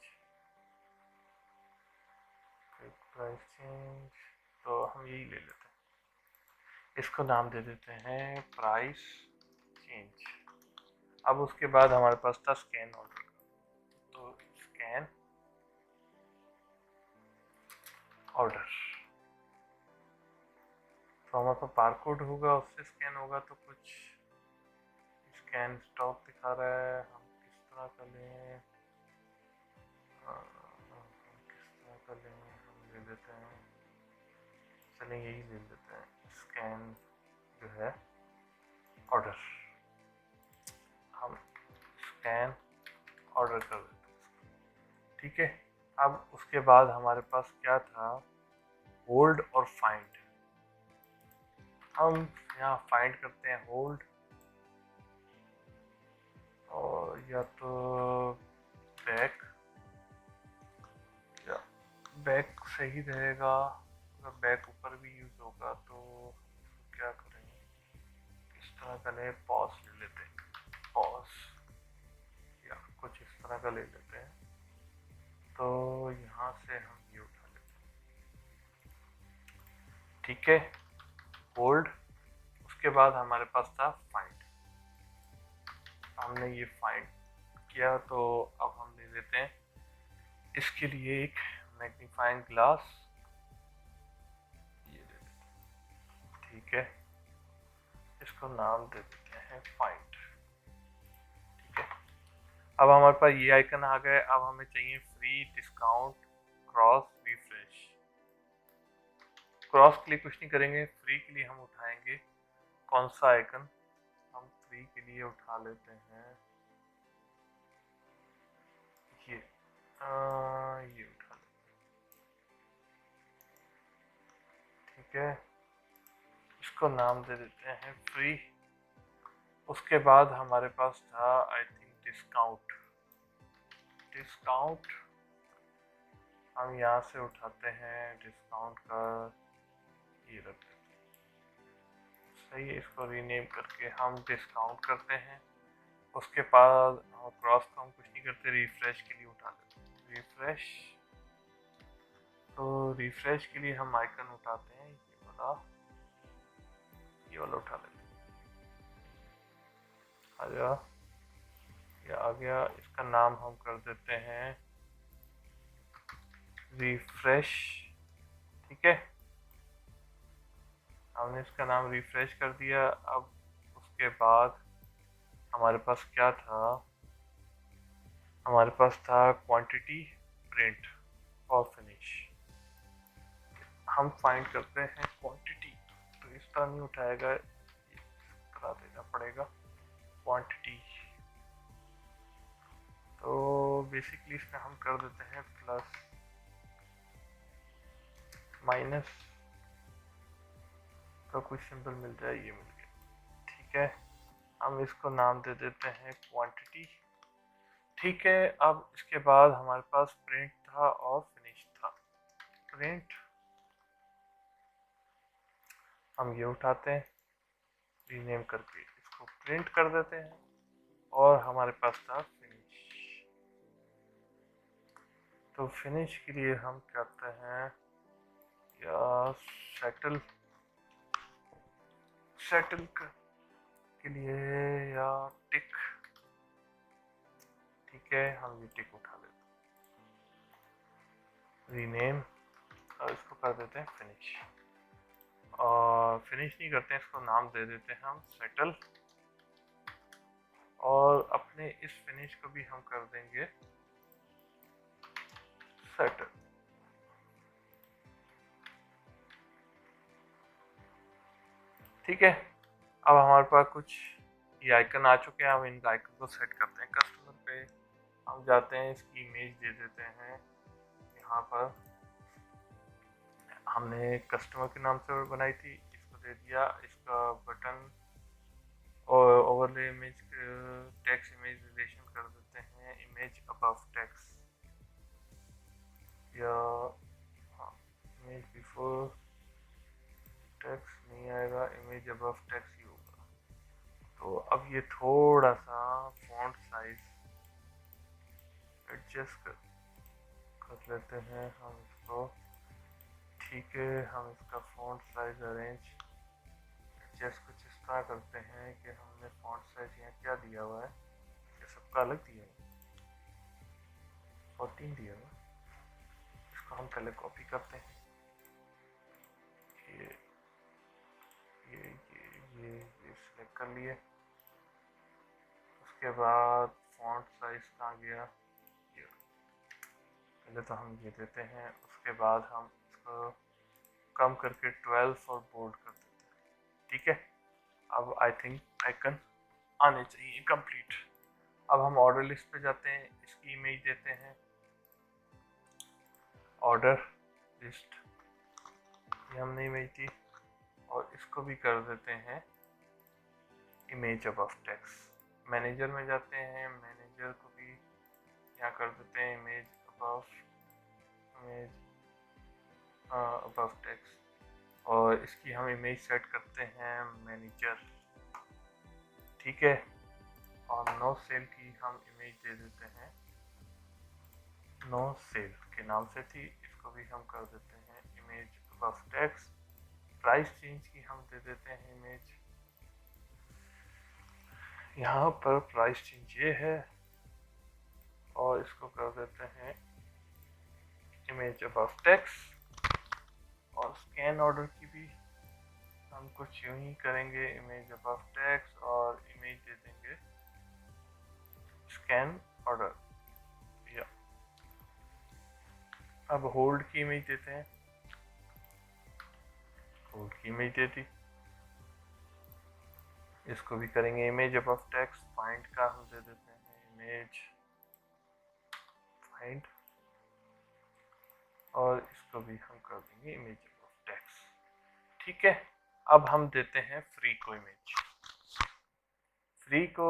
प्राइस चेंज। तो हम यही ले लेते हैं, इसको नाम दे देते हैं प्राइस चेंज। अब उसके बाद हमारे पास था स्कैन ऑर्डर, तो स्कैन ऑर्डर, तो हमारे पास बारकोड होगा, उससे स्कैन होगा। तो कुछ स्कैन स्टॉप दिखा रहा है, हम किस तरह का लें, हम ले लेते हैं, चलें यही ले लेते हैं, स्कैन जो है ऑर्डर, हम स्कैन ऑर्डर कर देते हैं। ठीक है, अब उसके बाद हमारे पास क्या था, होल्ड और फाइंड। हम यहाँ फाइंड करते हैं होल्ड, और या तो बैक, या बैक सही रहेगा, अगर बैक ऊपर भी यूज होगा तो क्या करेंगे, किस तरह का ले, पॉज ले लेते हैं, पॉज या कुछ इस तरह का ले लेते हैं। तो यहाँ से हम ये उठा लेते हैं। ठीक है, होल्ड, उसके बाद हमारे पास था फाइंड, हमने ये फाइंड किया। तो अब हम ले लेते हैं इसके लिए एक मैग्नीफाइंग ग्लास, ये ले लेते हैं। ठीक है, इसको नाम दे देते हैं फाइंड। ठीक है, अब हमारे पास ये आइकन आ गए। अब हमें चाहिए free, discount, cross, refresh. Cross के लिए कुछ नहीं करेंगे, फ्री के लिए हम उठाएंगे कौन सा आइकन, हम फ्री के लिए उठा लेते हैं ये, ये उठा लेते हैं। ठीक है, इसको नाम दे देते हैं फ्री। उसके बाद हमारे पास था आई थिंक डिस्काउंट, डिस्काउंट हम यहाँ से उठाते हैं, डिस्काउंट का ये रख देते हैं, सही है, इसको रीनेम करके हम डिस्काउंट करते हैं। उसके बाद क्रॉस को हम कुछ नहीं करते, रिफ्रेश के लिए उठा लेते हैं, रिफ्रेश। तो रिफ्रेश के लिए हम आइकन उठाते हैं, ये वाला उठा लेते हैं, आ गया, ये आ गया। इसका नाम हम कर देते हैं रिफ्रेश। ठीक है, हमने इसका नाम रिफ्रेश कर दिया। अब उसके बाद हमारे पास क्या था, हमारे पास था क्वांटिटी, प्रिंट और फिनिश। हम फाइंड करते हैं क्वांटिटी, तो इस तरह नहीं उठाएगा, करा देना पड़ेगा क्वांटिटी। तो बेसिकली इसमें हम कर देते हैं प्लस माइनस, इसका कुछ सिंबल मिल जाए, ये मिल गया। ठीक है, हम इसको नाम दे देते हैं क्वांटिटी। ठीक है, अब इसके बाद हमारे पास प्रिंट था और फिनिश था। प्रिंट हम ये उठाते हैं, रीनेम करके इसको प्रिंट कर देते हैं, और हमारे पास था फिनिश। तो फिनिश के लिए हम करते हैं या सेटल, सेटल के लिए या टिक। ठीक है, हम ये टिक उठा लेते हैं, रीनेम, और इसको कर देते हैं फिनिश। और फिनिश नहीं करते हैं, इसको नाम दे देते हैं हम सेटल, और अपने इस फिनिश को भी हम कर देंगे सेटल। ठीक है, अब हमारे पास कुछ ये आइकन आ चुके हैं। हम इन आइकन को सेट करते हैं। कस्टमर पे हम जाते हैं, इसकी इमेज दे देते हैं। यहाँ पर हमने कस्टमर के नाम से बनाई थी, इसको दे दिया। इसका बटन और overlay image, text image relation कर देते हैं इमेज अबव टेक्स्ट, या हाँ, इमेज बिफोर टेक्स्ट नहीं आएगा, इमेज अबव टेक्स्ट ही होगा। तो अब ये थोड़ा सा फॉन्ट साइज एडजस्ट कर लेते हैं हम इसको। ठीक है, हम इसका फॉन्ट साइज अरेंज एडजस्ट कुछ इस तरह करते हैं कि हमने फॉन्ट साइज यहाँ क्या दिया हुआ है, ये सबका अलग दिया है, 14 दिया हुआ है। इसको हम पहले कॉपी करते हैं, ये ये सिलेक्ट कर लिए। उसके बाद फॉन्ट साइज कहाँ गया, ये पहले तो हम ये देते हैं। उसके बाद हम इसको कम करके 12 और बोल्ड कर देते हैं। ठीक है, अब आई थिंक आइकन आने चाहिए कंप्लीट। अब हम ऑर्डर लिस्ट पे जाते हैं, इसकी इमेज देते हैं ऑर्डर लिस्ट, ये हमने इमेज दी, और इसको भी कर देते हैं इमेज अबव टेक्स्ट। मैनेजर में जाते हैं, मैनेजर को भी यहाँ कर देते हैं image above, image above text, और इसकी हम इमेज सेट करते हैं मैनेजर। ठीक है, और नो सेल की हम इमेज दे देते हैं नो सेल के नाम से थी, इसको भी हम कर देते हैं image above text. Price change की हम दे देते हैं इमेज, यहाँ पर प्राइस चेंज ये है, और इसको कर देते हैं इमेज अबव टेक्स्ट। और स्कैन ऑर्डर की भी हम कुछ यूं ही करेंगे, इमेज अबव टेक्स्ट और इमेज दे देंगे स्कैन ऑर्डर। या अब होल्ड की इमेज देते हैं, होल्ड की इमेज दे दी। इसको भी करेंगे इमेज अबव टेक्स्ट। फाइंड का हम दे देते हैं इमेज फाइंड, और इसको भी हम कर देंगे इमेज अबव टेक्स्ट। ठीक है, अब हम देते हैं फ्री को इमेज। फ्री को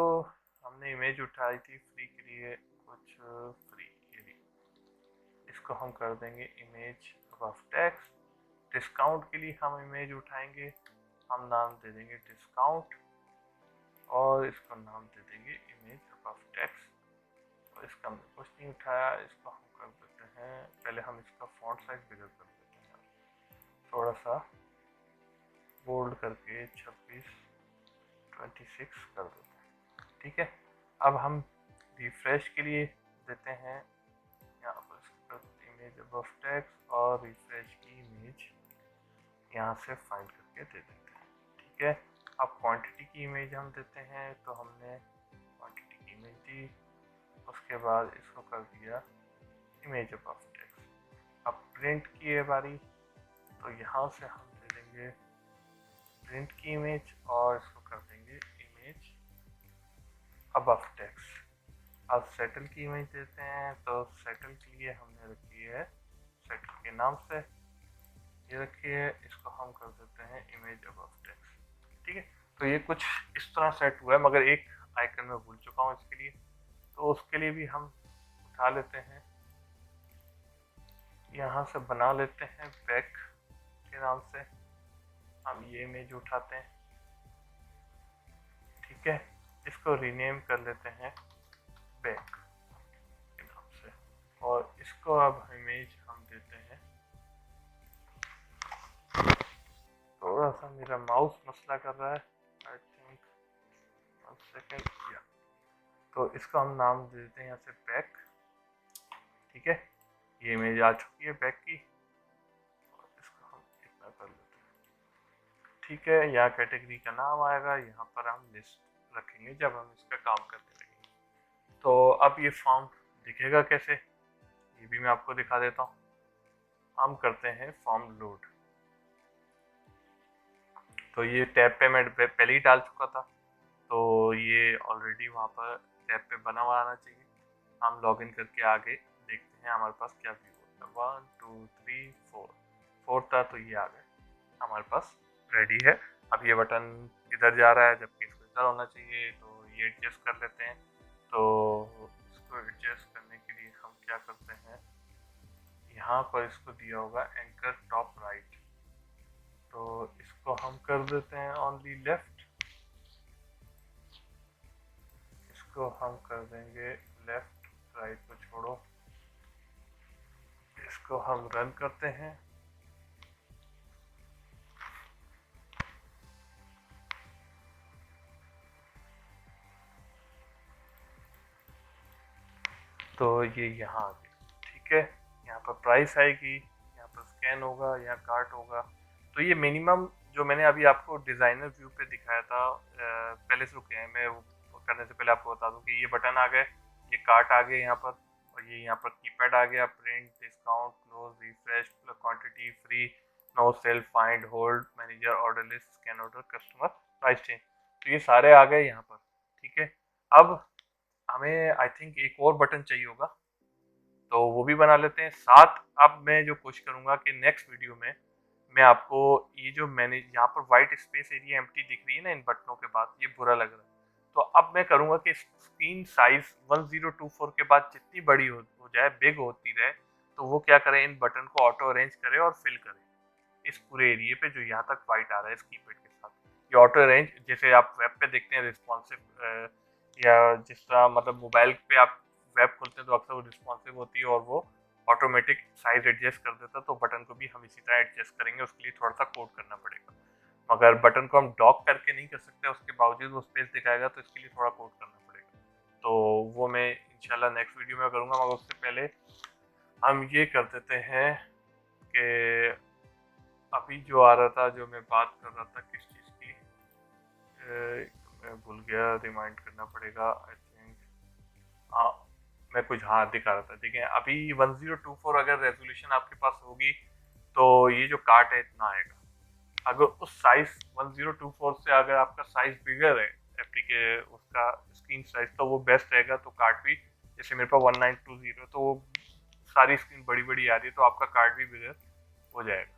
हमने इमेज उठाई थी, फ्री के लिए कुछ फ्री, ये भी इसको हम कर देंगे इमेज अबव टेक्स्ट। डिस्काउंट के लिए हम इमेज उठाएंगे, हम नाम दे देंगे डिस्काउंट, और इसको नाम दे देंगे इमेज अबव टेक्स्ट। और इसका हमने कुछ नहीं उठाया, इसको हम कर देते हैं, पहले हम इसका फॉन्ट साइज बिगर कर देते हैं, थोड़ा सा बोल्ड करके 26 26 कर देते हैं। ठीक है, अब हम रिफ्रेश के लिए देते हैं यहाँ पर इमेज अबव टेक्स्ट, और रिफ्रेश की इमेज यहाँ से फाइंड करके दे देते हैं। ठीक है, अब क्वांटिटी की इमेज हम देते हैं, तो हमने क्वांटिटी की इमेज दी, उसके बाद इसको कर दिया इमेज अबव टेक्स्ट। अब प्रिंट की है बारी, तो यहाँ से हम दे देंगे प्रिंट की इमेज, और इसको कर देंगे इमेज अबव टेक्स्ट। अब सेटल की इमेज देते हैं, तो सेटल के लिए हमने रखी है सेटल के नाम से ये रखी है, इसको हम कर देते हैं इमेज अबव तो ये कुछ इस तरह सेट हुआ है, मगर एक आइकन मैं भूल चुका हूँ इसके लिए, तो उसके लिए भी हम उठा लेते हैं, यहाँ से बना लेते हैं बैक के नाम से, हम ये इमेज उठाते हैं, ठीक है, इसको रीनेम कर लेते हैं बैक के नाम से, और इसको अब इमेज हम देते हैं, थोड़ा सा मेरा माउस मसला कर रहा है, आई थिंक 1 सेकेंड, या तो इसको हम नाम दे देते हैं यहाँ से बैक, ठीक है, ये इमेज आ चुकी है बैक की, और इसको हम इतना कर लेते हैं, ठीक है, यहाँ कैटेगरी का नाम आएगा, यहाँ पर हम लिस्ट रखेंगे जब हम इसका काम करने लगेंगे। तो अब ये फॉर्म दिखेगा कैसे, ये भी मैं आपको दिखा देता हूँ। हम करते हैं फॉर्म लोड, तो ये टैब पे मैं पहले ही डाल चुका था, तो ये ऑलरेडी वहाँ पर टैब पे बना हुआ आना चाहिए। हम लॉगिन करके आगे देखते हैं हमारे पास क्या व्यू होता है। 1 2 3 4 4 था, तो ये आ गए हमारे पास रेडी है। अब ये बटन इधर जा रहा है जबकि इसको इधर होना चाहिए, तो ये एडजस्ट कर लेते हैं। तो इसको एडजस्ट करने के लिए हम क्या करते हैं, यहाँ पर इसको दिया होगा एंकर टॉप राइट, तो इसको हम कर देते हैं ओनली लेफ्ट, इसको हम कर देंगे लेफ्ट, राइट को छोड़ो, इसको हम रन करते हैं। तो ये यहाँ आ गया, ठीक है, यहाँ पर प्राइस आएगी, यहाँ पर स्कैन होगा, यहाँ कार्ट होगा। तो ये मिनिमम जो मैंने अभी आपको डिज़ाइनर व्यू पे दिखाया था, पहले से रुके हैं, मैं वो करने से पहले आपको बता दूं कि ये बटन आ गए, ये कार्ट आ गए यहाँ पर, और ये यहाँ पर कीपैड आ गया, print, discount, close, refresh, quantity, free, no sale, find, hold, manager, order list, scan order, customer, price change, तो ये सारे आ गए यहाँ पर, ठीक है। अब हमें आई थिंक एक और बटन चाहिए होगा, तो वो भी बना लेते हैं साथ। अब मैं जो कोशिश करूंगा कि नेक्स्ट वीडियो में मैं आपको ये जो मैंने यहाँ पर वाइट स्पेस एरिया एम्प्टी दिख रही है ना इन बटनों के बाद, ये बुरा लग रहा है, तो अब मैं करूंगा कि स्क्रीन साइज 1024 के बाद जितनी बड़ी हो जाए, बिग होती रहे, तो वो क्या करे, इन बटन को ऑटो अरेंज करे और फिल करे इस पूरे एरिया पे जो यहाँ तक वाइट आ रहा है इस कीपैड के साथ। ये ऑटो अरेंज जैसे आप वेब पे देखते हैं रिस्पॉन्सिव, या जिस तरह मतलब मोबाइल पे आप वेब खोलते हैं तो अक्सर वो रिस्पॉन्सिव होती है और वो ऑटोमेटिक साइज एडजस्ट कर देता है, तो बटन को भी हम इसी तरह एडजस्ट करेंगे, उसके लिए थोड़ा सा कोड करना पड़ेगा, मगर बटन को हम डॉक करके नहीं कर सकते, उसके बावजूद वो स्पेस दिखाएगा, तो इसके लिए थोड़ा कोड करना पड़ेगा। तो वो मैं इंशाल्लाह नेक्स्ट वीडियो में करूँगा, मगर उससे पहले हम ये कर देते हैं कि अभी जो आ रहा था, जो मैं बात कर रहा था किस चीज़ की, मैं भूल गया, रिमाइंड करना पड़ेगा आई थिंक। हाँ, मैं कुछ हाँ दिखा रहा था, देखिए अभी 1024 अगर रेजोल्यूशन आपके पास होगी तो ये जो कार्ट है इतना आएगा। अगर उस साइज 1024 से अगर आपका साइज बिगर है एप्लीके उसका स्क्रीन साइज, तो वो बेस्ट रहेगा। तो कार्ड भी जैसे मेरे पास 1920, तो वो सारी स्क्रीन बड़ी बड़ी आ रही है, तो आपका कार्ड भी बिगर हो जाएगा।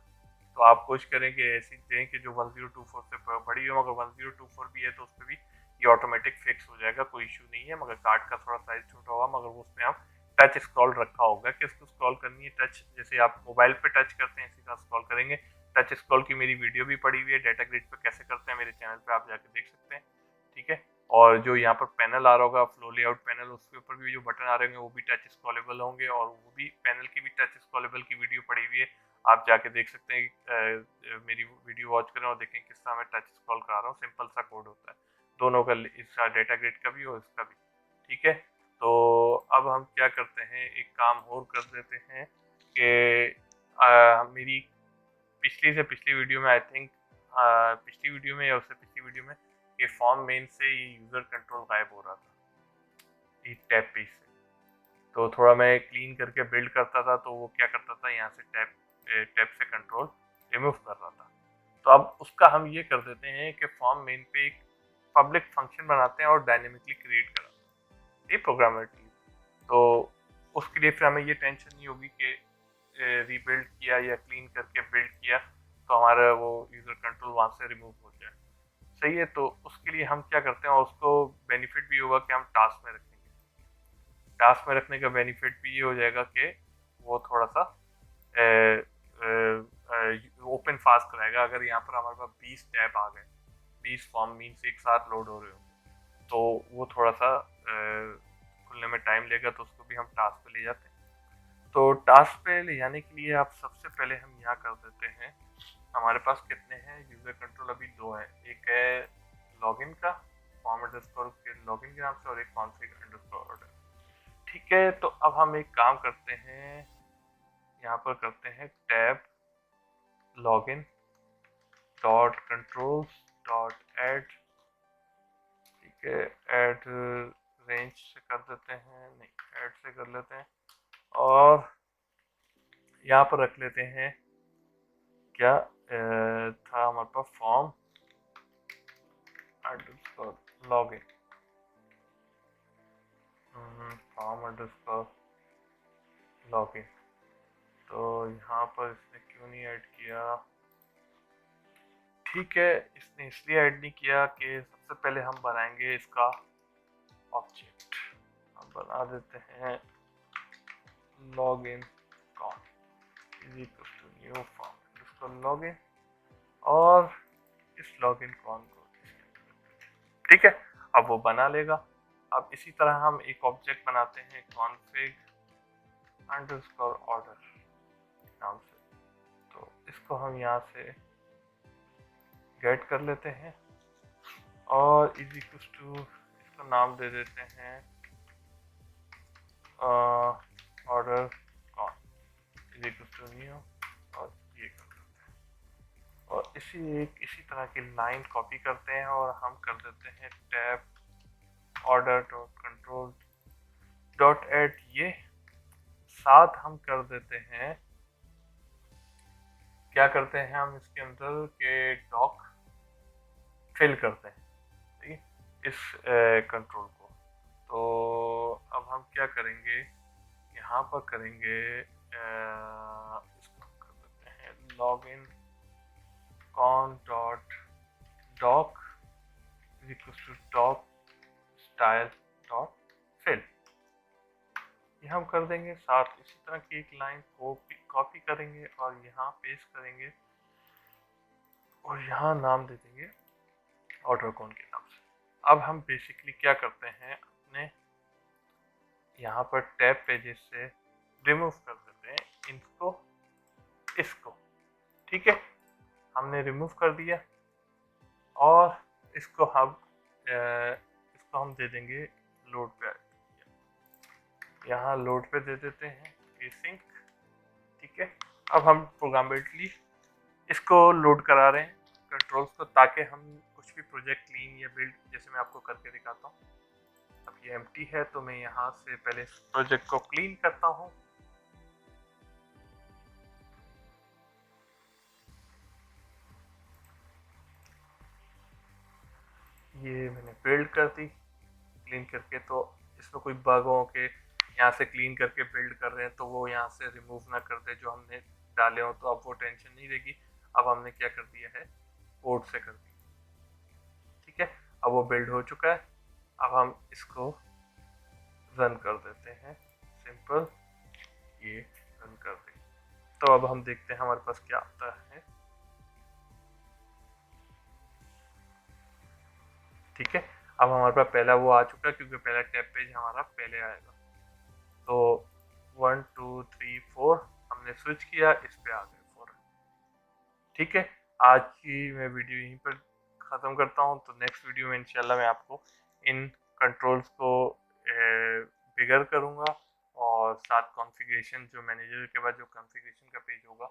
तो आप कोशिश करें कि ऐसी दें कि जो 1024 से बड़ी हो, मगर 1024 भी है तो उस पर भी ये ऑटोमेटिक फिक्स हो जाएगा, कोई इशू नहीं है। मगर कार्ड का थोड़ा साइज छोटा होगा, मगर वो उसमें हम टच स्क्रॉल रखा होगा कि उसको स्क्रॉल करनी है, टच जैसे आप मोबाइल पे टच करते हैं इसी तरह स्क्रॉल करेंगे। टच स्क्रॉल की मेरी वीडियो भी पड़ी हुई है, डाटा ग्रिड पे कैसे करते हैं मेरे चैनल पे आप जाके देख सकते हैं, ठीक है। और जो यहाँ पर पैनल आ रहा होगा फ्लो लेआउट पैनल, उसके ऊपर भी जो बटन आ रहे होंगे वो भी टच स्क्रॉलेबल होंगे, और वो भी पैनल की भी टच स्क्रॉलेबल की वीडियो पड़ी हुई है, आप जाके देख सकते हैं। मेरी वीडियो वॉच करें और देखें किस तरह मैं टच स्क्रॉल करा रहा हूँ, सिंपल सा कोड होता है दोनों का, इसका डाटा ग्रिड का भी और इसका भी, ठीक है। तो अब हम क्या करते हैं, एक काम और कर देते हैं कि मेरी पिछली से पिछली वीडियो में आई थिंक, पिछली वीडियो में या उससे पिछली वीडियो में, ये फॉर्म मेन से ये यूज़र कंट्रोल गायब हो रहा था इस टैब पेज से, तो थोड़ा मैं क्लीन करके बिल्ड करता था, तो वो क्या करता था, यहाँ से टैब से कंट्रोल रिमूव कर रहा था। तो अब उसका हम ये कर देते हैं कि फॉर्म मेन पे एक पब्लिक फंक्शन बनाते हैं और डायनेमिकली क्रिएट कराते हैं ये प्रोग्रामेटिकली, तो उसके लिए फिर हमें ये टेंशन नहीं होगी कि रीबिल्ड किया या क्लीन करके बिल्ड किया तो हमारा वो यूज़र कंट्रोल वहाँ से रिमूव हो जाए। सही है, तो उसके लिए हम क्या करते हैं, और उसको बेनिफिट भी होगा कि हम टास्क में रखेंगे। टास्क में रखने का बेनिफिट भी ये हो जाएगा कि वो थोड़ा सा ओपन फास्ट रहेगा। अगर यहाँ पर हमारे पास 20 टैब आ गए, 20 फॉर्म मीन्स एक साथ लोड हो रहे हो, तो वो थोड़ा सा खुलने में टाइम लेगा, तो उसको भी हम टास्क पे ले जाते हैं। तो टास्क पे ले जाने के लिए आप सबसे पहले हम यहाँ कर देते हैं, हमारे पास कितने हैं यूजर कंट्रोल, अभी दो हैं, एक है लॉगिन का फॉर्म अंडरस्कोर के लॉगिन के नाम से, और एक कॉन्फिग अंडरस्कोर ऑर्डर। ठीक है, तो अब हम एक काम करते हैं, यहाँ पर करते हैं tab login dot controls dot add. ठीक है, एड रेंज से कर देते हैं, नहीं एड से कर लेते हैं, और यहाँ पर रख लेते हैं क्या था हमारे पास, form underscore login, form underscore login. तो यहाँ पर इसने क्यों नहीं ऐड किया, ठीक है, इसने इसलिए ऐड नहीं किया कि सबसे पहले हम बनाएंगे इसका ऑब्जेक्ट। हम बना देते हैं login con is equal to new form इसको लॉगिन, और इस लॉगिन कॉन को, ठीक है, अब वो बना लेगा। अब इसी तरह हम एक ऑब्जेक्ट बनाते हैं कॉन्फिग अंडरस्कोर ऑर्डर नाम से, तो इसको हम यहाँ से गेट कर लेते हैं, और इज इक्वल टू इसको नाम दे देते हैं order con is equal to new, और ये कर देते हैं, और इसी तरह की लाइन कॉपी करते हैं, और हम कर देते हैं tab order dot control dot add. ये साथ हम कर देते हैं, क्या करते हैं हम इसके अंदर के डॉक फिल करते हैं, ठीक है, इस कंट्रोल को। तो अब हम क्या करेंगे, यहाँ पर करेंगे इसको कर देते हैं login con dot dock equals to dock style dot fill, ये हम कर देंगे। साथ इसी तरह की एक लाइन कॉपी करेंगे और यहाँ पेस्ट करेंगे, और यहाँ नाम दे देंगे ऑर्डर कॉन के नाम से। अब हम बेसिकली क्या करते हैं, अपने यहाँ पर टैब पेजेस से रिमूव कर देते हैं इनको, इसको, ठीक है, हमने रिमूव कर दिया, और इसको हम दे देंगे लोड पे, यहाँ लोड पे दे देते हैं एसिंक, ठीक है। अब हम प्रोग्रामेबली इसको लोड करा रहे हैं कंट्रोल्स को, ताकि हम कुछ भी प्रोजेक्ट क्लीन या बिल्ड, जैसे मैं आपको करके दिखाता हूँ। अब ये एम्प्टी है, तो मैं यहाँ से पहले इस प्रोजेक्ट को क्लीन करता हूँ। ये मैंने बिल्ड कर दी क्लीन करके, तो इसमें कोई बग हो के यहाँ से क्लीन करके बिल्ड कर रहे हैं तो वो यहाँ से रिमूव ना कर दे जो हमने डाले हो, तो अब वो टेंशन नहीं रहेगी। अब हमने क्या कर दिया है, कोड से कर दिया, ठीक है। अब वो बिल्ड हो चुका है, अब हम इसको रन कर देते हैं, सिंपल, ये रन कर दें। तो अब हम देखते हैं हमारे पास क्या आता है, ठीक है। अब हमारे पास पहला वो आ चुका है, क्योंकि पहला टैब पेज हमारा पहले आएगा। तो 1 2 3 4 हमने स्विच किया, इस पे आ गए 4, ठीक है। आज की मैं वीडियो यहीं पर ख़त्म करता हूँ, तो नेक्स्ट वीडियो में इंशाल्लाह मैं आपको इन कंट्रोल्स को बिगर करूँगा, और साथ कॉन्फ़िगरेशन, जो मैनेजर के बाद जो कॉन्फ़िगरेशन का पेज होगा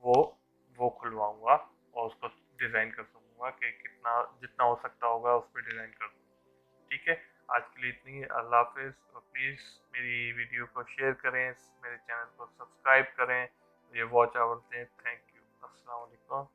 वो खुलवाऊँगा, और उसको डिज़ाइन कर सकूँगा कि कितना जितना हो सकता होगा उस पर डिज़ाइन कर दूँगा, ठीक है। आज के लिए इतनी ही, अल्लाह हाफिज़। और प्लीज़ मेरी वीडियो को शेयर करें, मेरे चैनल को सब्सक्राइब करें, ये वॉच आवर दें। थैंक यू, अस्सलाम वालेकुम।